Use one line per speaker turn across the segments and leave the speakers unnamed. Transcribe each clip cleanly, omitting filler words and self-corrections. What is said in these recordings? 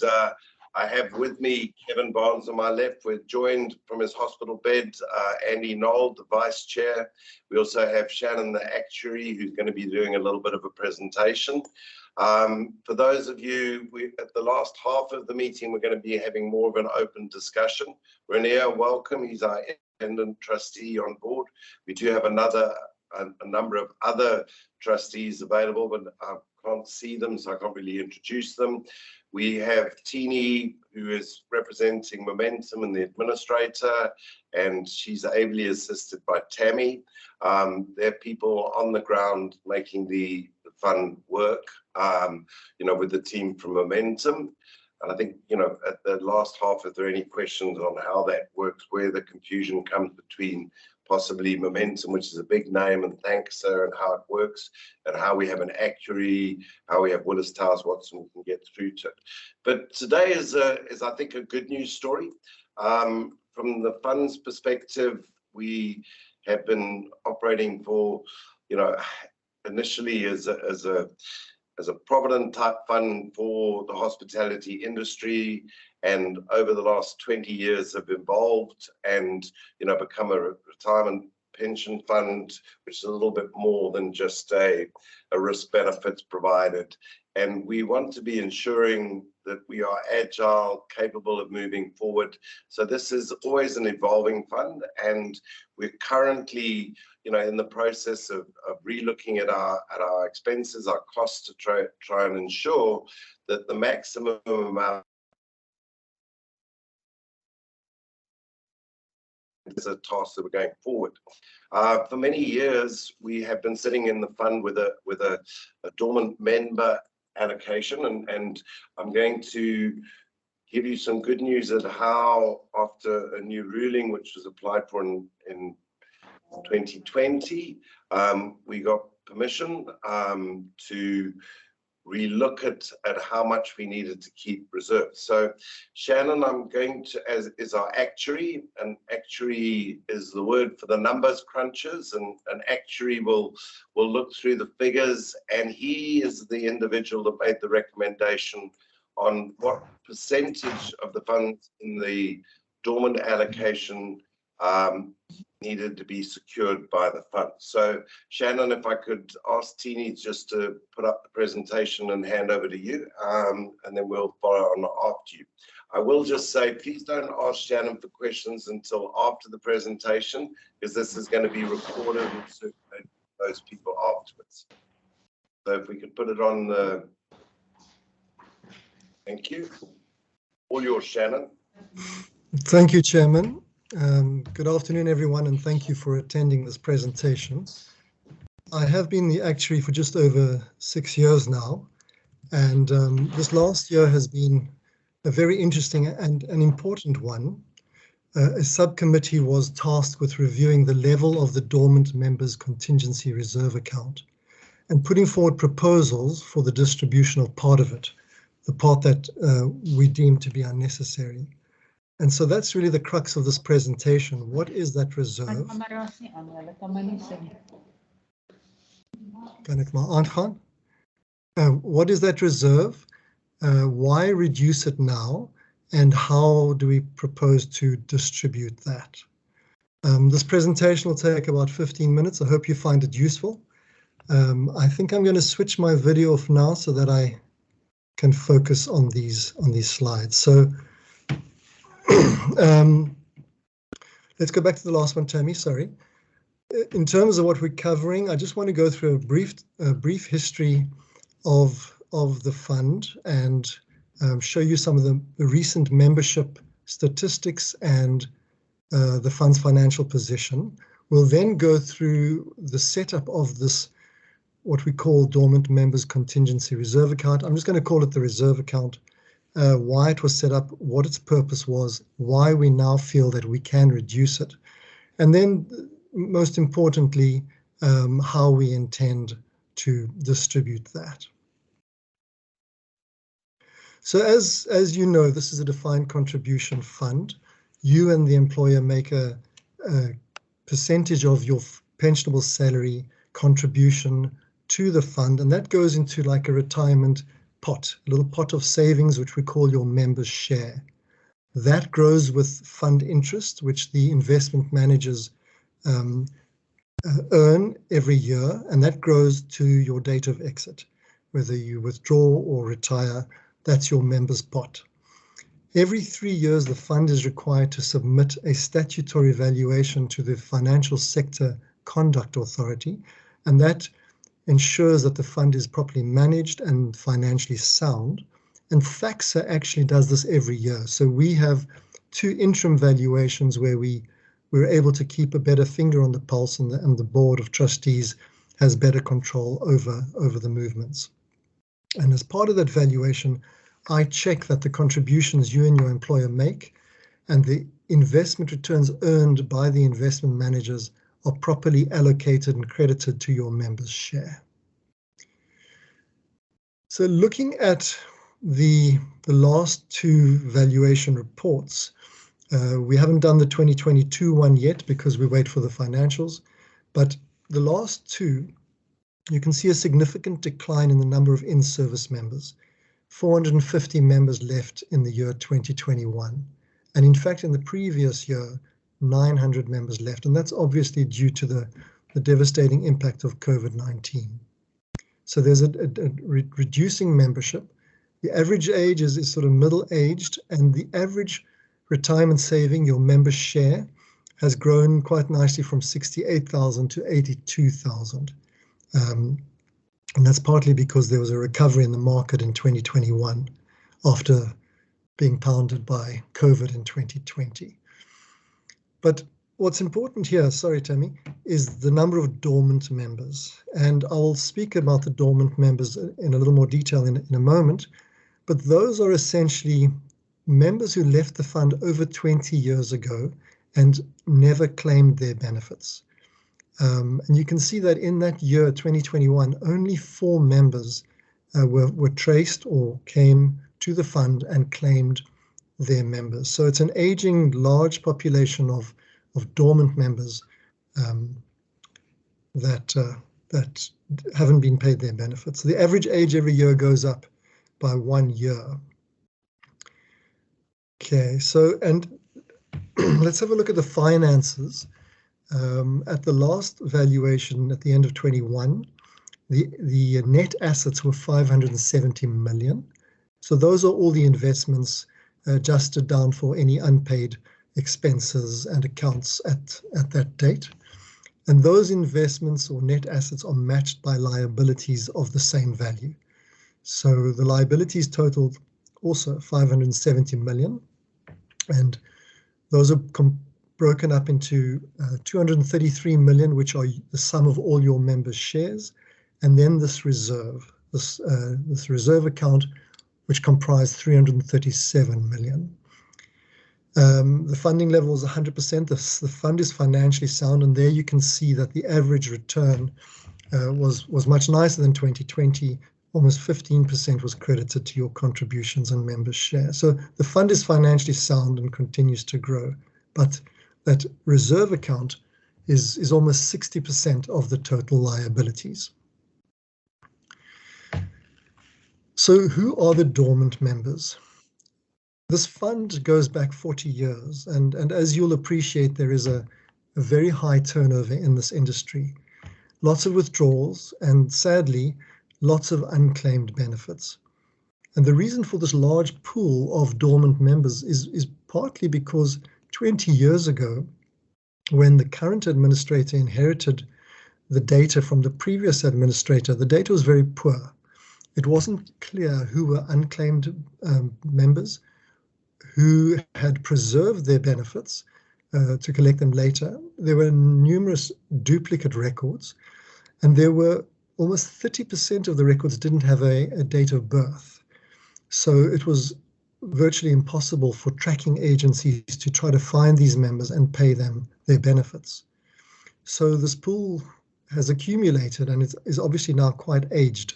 I have with me Kevin Barnes on my left. We're joined from his hospital bed, Andy Knoll, the Vice Chair. We also have Shannon, the Actuary, who's going to be doing a little bit of a presentation. For those of you, at the last half of the meeting, we're going to be having more of an open discussion. Rainier, welcome. He's our independent trustee on board. We do have a number of other trustees available, but I can't see them, so I can't really introduce them. We have Tini, who is representing Momentum and the administrator, and she's ably assisted by Tammy. They're people on the ground making the fund work, with the team from Momentum. And I think, at the last half, if there are any questions on how that works, where the confusion comes between possibly Momentum, which is a big name, and Thanksa, and how it works, and how we have an actuary, how we have Willis Towers Watson, we can get through to it. But today is I think, a good news story. From the fund's perspective, we have been operating for, initially as a provident type fund for the hospitality industry, and over the last 20 years have evolved and become a retirement pension fund, which is a little bit more than just a risk benefits provided. And we want to be ensuring that we are agile, capable of moving forward. So this is always an evolving fund, and we're currently in the process of relooking at our expenses, our costs, to try and ensure that the maximum amount is a task that we're going forward. For many years, we have been sitting in the fund with a dormant member allocation, and I'm going to give you some good news at how, after a new ruling which was applied for in 2020, we got permission to relook at how much we needed to keep reserved. So Shannon, I'm going to, as is our actuary, and actuary is the word for the numbers crunchers, and an actuary will look through the figures, and he is the individual that made the recommendation on what percentage of the funds in the dormant allocation needed to be secured by the fund. So Shannon, if I could ask Tini just to put up the presentation and hand over to you, and then we'll follow on after you. I will just say, please don't ask Shannon for questions until after the presentation, because this is going to be recorded and circulated to those people afterwards. So if we could put it on the... Thank you. All yours, Shannon.
Thank you, Chairman. Good afternoon, everyone, and thank you for attending this presentation. I have been the actuary for just over 6 years now, and this last year has been a very interesting and an important one. A subcommittee was tasked with reviewing the level of the Dormant Members Contingency Reserve account and putting forward proposals for the distribution of part of it, the part that we deem to be unnecessary. And so that's really the crux of this presentation. What is that reserve? What is that reserve? Why reduce it now? And how do we propose to distribute that? This presentation will take about 15 minutes. I hope you find it useful. I think I'm going to switch my video off now so that I can focus on these slides. So let's go back to the last one, Tammy, sorry. In terms of what we're covering, I just want to go through a brief history of the fund and show you some of the recent membership statistics and the fund's financial position. We'll then go through the setup of this, what we call Dormant Members Contingency Reserve account. I'm just going to call it the reserve account. Why it was set up, what its purpose was, why we now feel that we can reduce it, and then most importantly, how we intend to distribute that. So as you know, this is a defined contribution fund. You and the employer make a percentage of your pensionable salary contribution to the fund, and that goes into like a retirement pot, a little pot of savings, which we call your members' share. That grows with fund interest, which the investment managers earn every year, and that grows to your date of exit. Whether you withdraw or retire, that's your members' pot. Every 3 years, the fund is required to submit a statutory valuation to the Financial Sector Conduct Authority, and that ensures that the fund is properly managed and financially sound. And FACSA actually does this every year. So we have 2 interim valuations where we're able to keep a better finger on the pulse, and the board of trustees has better control over the movements. And as part of that valuation, I check that the contributions you and your employer make and the investment returns earned by the investment managers are properly allocated and credited to your members' share. So looking at the last 2 valuation reports, we haven't done the 2022 one yet because we wait for the financials, but the last 2, you can see a significant decline in the number of in-service members. 450 members left in the year 2021. And in fact, in the previous year, 900 members left. And that's obviously due to the devastating impact of COVID-19. So there's a reducing membership. The average age is sort of middle-aged, and the average retirement saving, your member share, has grown quite nicely from 68,000 to 82,000. And that's partly because there was a recovery in the market in 2021 after being pounded by COVID in 2020. But what's important here, sorry, Tammy, is the number of dormant members. And I'll speak about the dormant members in a little more detail in a moment. But those are essentially members who left the fund over 20 years ago and never claimed their benefits. And you can see that in that year, 2021, only 4 members were traced or came to the fund and claimed their members. So it's an aging large population of dormant members that haven't been paid their benefits. The average age every year goes up by 1 year. Okay, so and let's have a look at the finances. At the last valuation at the end of 21, the net assets were 570 million. So those are all the investments adjusted down for any unpaid expenses and accounts at that date. And those investments or net assets are matched by liabilities of the same value. So the liabilities totaled also 570 million. And those are broken up into 233 million, which are the sum of all your members' shares, and then this reserve, this reserve account, which comprised 337 million. The funding level is 100%. The fund is financially sound, and there you can see that the average return was much nicer than 2020. Almost 15% was credited to your contributions and members' share. So the fund is financially sound and continues to grow, but that reserve account is almost 60% of the total liabilities. So who are the dormant members? This fund goes back 40 years, and as you'll appreciate, there is a very high turnover in this industry. Lots of withdrawals, and sadly, lots of unclaimed benefits. And the reason for this large pool of dormant members is partly because 20 years ago, when the current administrator inherited the data from the previous administrator, the data was very poor. It wasn't clear who were unclaimed members, who had preserved their benefits to collect them later. There were numerous duplicate records, and there were almost 30% of the records didn't have a date of birth. So it was virtually impossible for tracking agencies to try to find these members and pay them their benefits. So this pool has accumulated and is obviously now quite aged.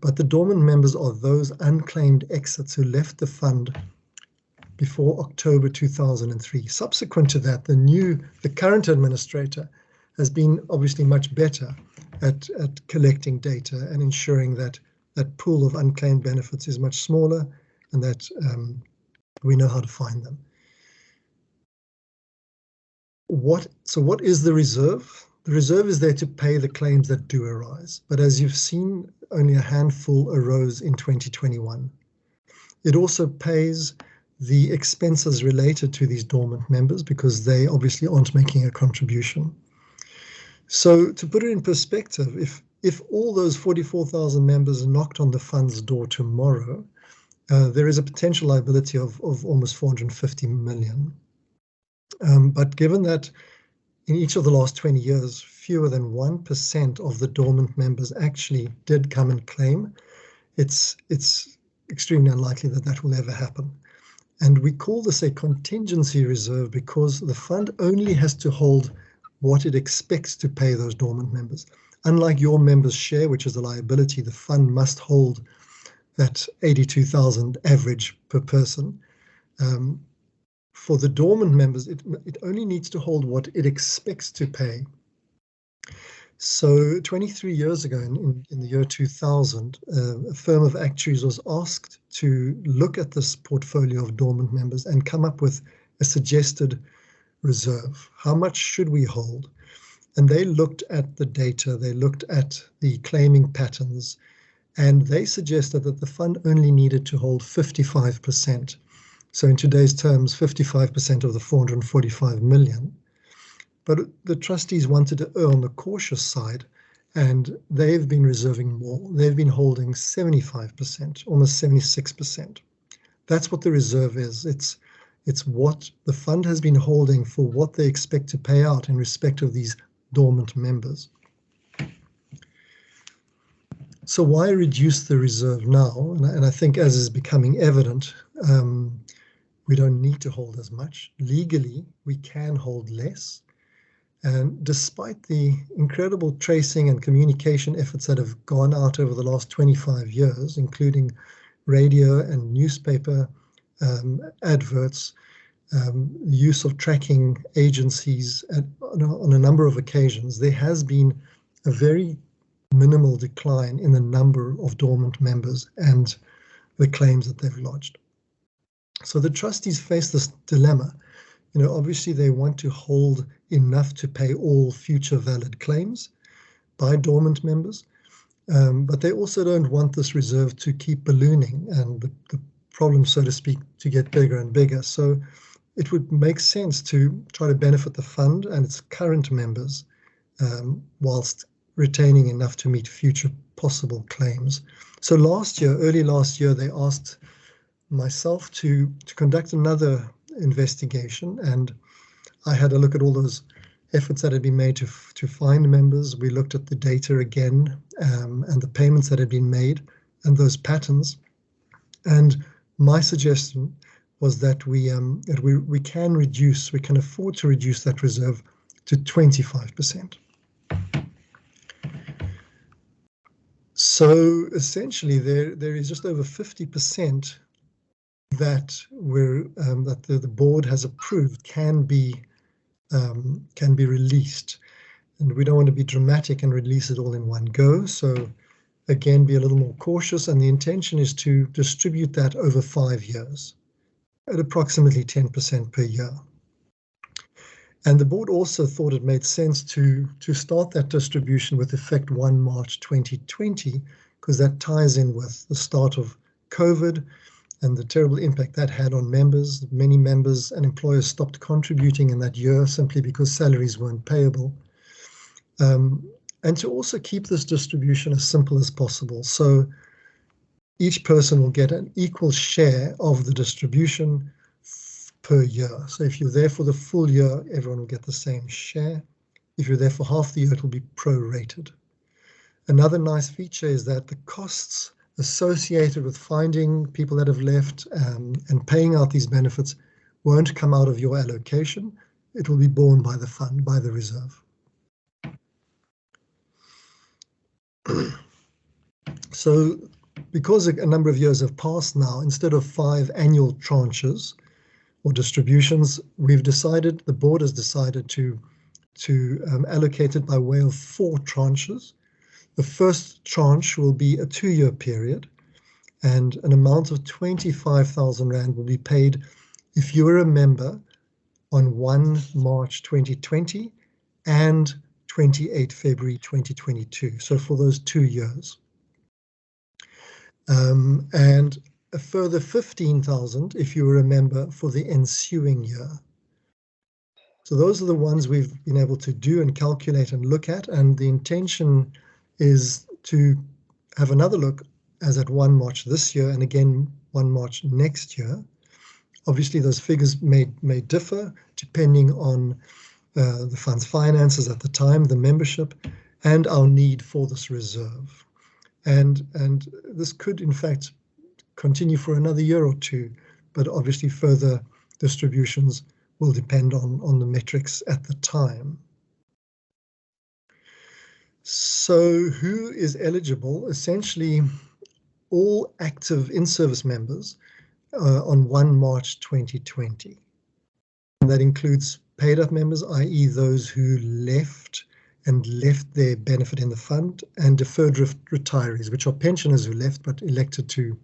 But the dormant members are those unclaimed exits who left the fund before October 2003. Subsequent to that, the current administrator has been obviously much better at collecting data and ensuring that that pool of unclaimed benefits is much smaller, and that we know how to find them. So what is the reserve? The reserve is there to pay the claims that do arise, but as you've seen, only a handful arose in 2021. It also pays the expenses related to these dormant members because they obviously aren't making a contribution. So to put it in perspective, if all those 44,000 members knocked on the fund's door tomorrow, there is a potential liability of almost 450 million. But given that in each of the last 20 years, fewer than 1% of the dormant members actually did come and claim, it's extremely unlikely that that will ever happen. And we call this a contingency reserve because the fund only has to hold what it expects to pay those dormant members. Unlike your members' share, which is a liability, the fund must hold that 82,000 average per person. For the dormant members, it only needs to hold what it expects to pay. So 23 years ago, in the year 2000, a firm of actuaries was asked to look at this portfolio of dormant members and come up with a suggested reserve. How much should we hold? And they looked at the data, they looked at the claiming patterns, and they suggested that the fund only needed to hold 55%. So in today's terms, 55% of the 445 million. But the trustees wanted to err on the cautious side, and they've been reserving more. They've been holding 75%, almost 76%. That's what the reserve is. It's what the fund has been holding for what they expect to pay out in respect of these dormant members. So why reduce the reserve now? And I think, as is becoming evident, we don't need to hold as much. Legally, we can hold less. And despite the incredible tracing and communication efforts that have gone out over the last 25 years, including radio and newspaper adverts, use of tracking agencies on a number of occasions, there has been a very minimal decline in the number of dormant members and the claims that they've lodged. So the trustees face this dilemma. Obviously they want to hold enough to pay all future valid claims by dormant members, but they also don't want this reserve to keep ballooning and the problem, so to speak, to get bigger and bigger. So it would make sense to try to benefit the fund and its current members whilst retaining enough to meet future possible claims. So early last year, they asked myself to conduct another investigation, and I had a look at all those efforts that had been made to find members. We looked at the data again and the payments that had been made and those patterns. And my suggestion was that we can afford to reduce that reserve to 25%. So essentially, there is just over 50% that the board has approved can be released, and we don't want to be dramatic and release it all in one go. So again, be a little more cautious, and the intention is to distribute that over 5 years at approximately 10% per year. And the board also thought it made sense to start that distribution with effect 1 March 2020, because that ties in with the start of COVID and the terrible impact that had on members. Many members and employers stopped contributing in that year simply because salaries weren't payable. And to also keep this distribution as simple as possible. So each person will get an equal share of the distribution per year. So if you're there for the full year, everyone will get the same share. If you're there for half the year, it will be prorated. Another nice feature is that the costs associated with finding people that have left and paying out these benefits won't come out of your allocation. It will be borne by the fund, by the reserve. So because a number of years have passed now, instead of 5 annual tranches or distributions, the board has decided to allocate it by way of 4 tranches. The first tranche will be a 2-year period, and an amount of 25,000 Rand will be paid if you are a member on 1 March 2020 and 28 February 2022. So for those 2 years. And a further 15,000 if you were a member for the ensuing year. So those are the ones we've been able to do and calculate and look at, and the intention is to have another look as at 1 March this year and again 1 March next year. Obviously those figures may differ depending on the fund's finances at the time, the membership, and our need for this reserve. And this could in fact continue for another year or two, but obviously further distributions will depend on the metrics at the time. So who is eligible? Essentially all active in-service members on 1 March 2020. And that includes paid-up members, i.e. those who left their benefit in the fund, and deferred retirees, which are pensioners who left but elected to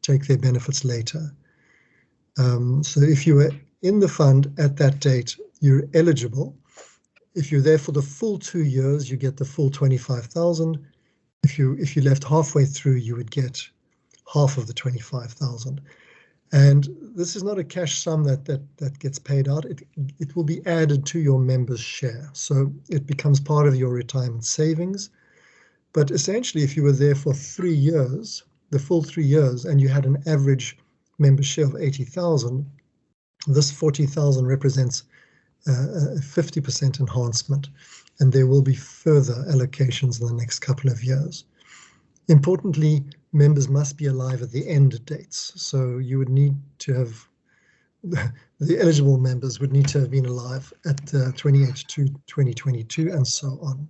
take their benefits later. So if you were in the fund at that date, you're eligible. If you're there for the full 2 years, you get the full 25,000. If you left halfway through, you would get half of the 25,000. And this is not a cash sum that gets paid out. It will be added to your member's share. So it becomes part of your retirement savings. But essentially, if you were there for 3 years, the full 3 years, and you had an average member share of 80,000, this 40,000 represents a 50% enhancement, and there will be further allocations in the next couple of years. Importantly, members must be alive at the end dates. So you would need to have, the eligible members would need to have been alive at 28/2/2022 and so on.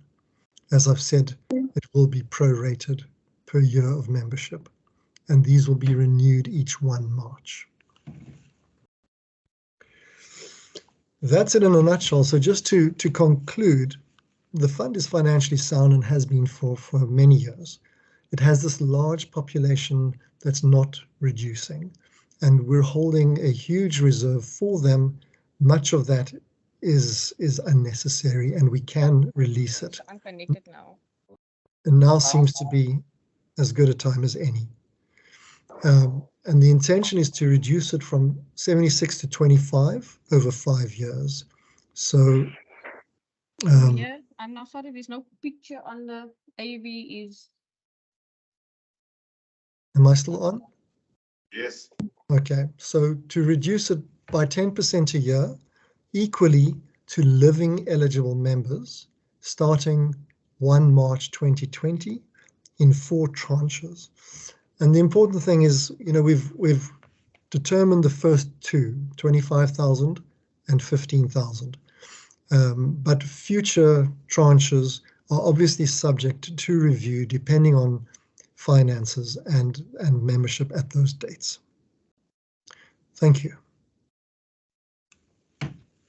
As I've said, it will be prorated per year of membership, and these will be renewed each 1 March. That's it in a nutshell. So just to conclude, the fund is financially sound and has been for many years. It has this large population that's not reducing, and we're holding a huge reserve for them. Much of that is unnecessary, and we can release it.
I'm connected now.
And now seems to be as good a time as any. And the intention is to reduce it from 76 to 25 over 5 years. So
Yeah, I'm not sorry, there's no picture on the AV is.
am I still on?
Yes.
Okay, so to reduce it by 10% a year, equally to living eligible members, starting 1 March 2020 in 4 tranches. And the important thing is, we've determined the first 2, 25,000 and 15,000. But future tranches are obviously subject to review depending on finances and membership at those dates. Thank you.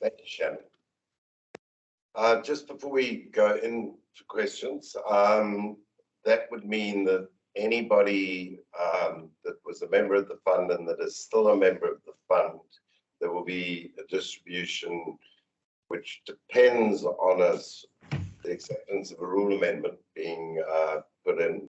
Thank you, Shannon. Just before we go into questions, that would mean that anybody that was a member of the fund and that is still a member of the fund, there will be a distribution which depends on the acceptance of a rule amendment being put in.